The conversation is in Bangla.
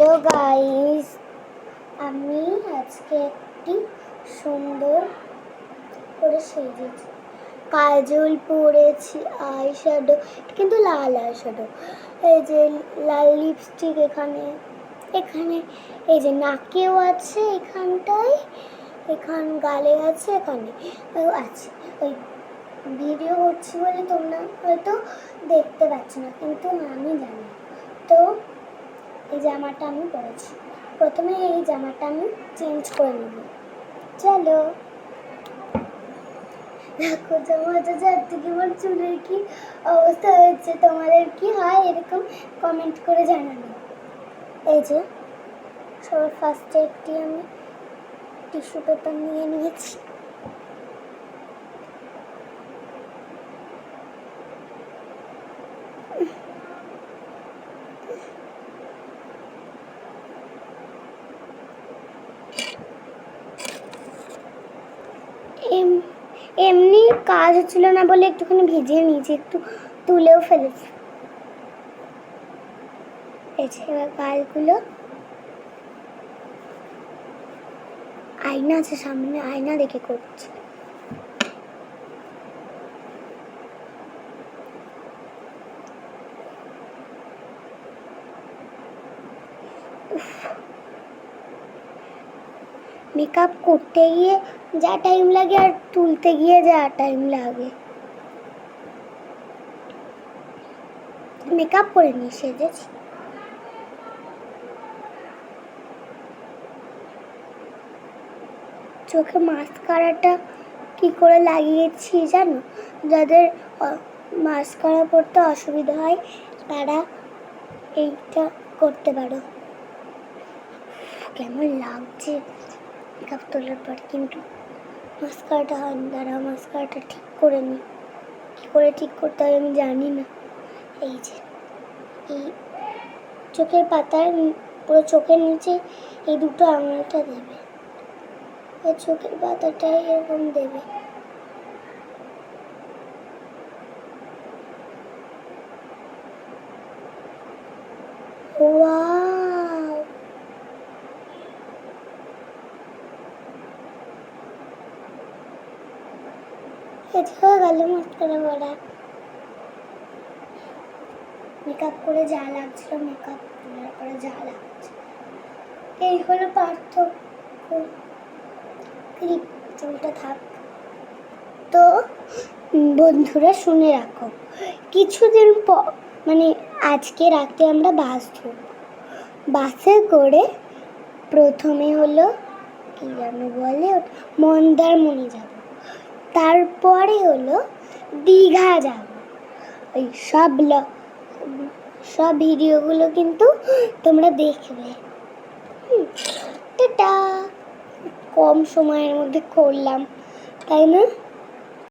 হ্যালো গাইস, আমি আজকে একটি সুন্দর করে সেজেছি। কাজল পরেছি, আইশ্যাডো, কিন্তু লাল আইশ্যাডো। এই যে লাল লিপস্টিক এখানে এখানে, এই যে নাকেও আছে, এখানটায়, এখান গালে আছে, এখানে আছে। ওই ভিডিও করছি বলে তোমরা হয়তো দেখতে পাচ্ছ না, কিন্তু আমি জানি। তো এই জামাটা আমি পরেছি। প্রথমে এই জামাটা আমি চেঞ্জ করে নেব। চলো দেখো জামাটা চারদিকে আমার চুলের কি অবস্থা হয়েছে, তোমাদের কি হয় এরকম কমেন্ট করে জানানো। এই যে সবার ফার্স্টে একটি আমি টিস্যু পেপার নিয়ে নিয়েছি। এমনি কাজ হচ্ছিল না বলে একটুখানি ভিজিয়ে নিয়েছি, একটু তুলেও ফেলেছি। এবার গালগুলো, আয়না আছে সামনে, আয়না দেখে করছি। মেকআপ করতে গিয়ে যা টাইম লাগে আর তুলতে গিয়ে যা টাইম লাগে। মেকআপ করে নিয়ে সেজেছি। চোখে মাস্কারাটা কি করে লাগিয়েছি জানো? যাদের মাস্কারা পরতে অসুবিধা হয় তারা এইটা করতে পারো। কেমন লাগছে মেকআপ তোলার পর, কিন্তু মাস্কারাটা হয় না। দাঁড়াও, মাস্কারাটা ঠিক করে নি। কি করে ঠিক করতে হয় আমি জানি না। এই যে এই চোখের পাতার পুরো চোখের নিচে এই দুটো আঙুলটা দেবে, এই চোখের পাতাটাই এরকম দেবে। ওয়াও, এটা হয়ে গেল মাস্কারা করা। মেকআপ করে যা লাগছিল, মেকআপ তোলার পরে যা লাগছে, এই হলো পার্থক্য। ক্লিপ চুলটা থাক। তো বন্ধুরা শুনে রাখো, কিছুদিন পর মানে আজকে রাতে আমরা বাস ধরব। বাসে করে প্রথমে হলো কি যেন বলে, মন্দারমণি যাব, তারপরে হলো দীঘা যাব। ওই সব ভিডিওগুলো কিন্তু তোমরা দেখবে। টাটা। কম সময়ের মধ্যে করলাম, তাই না?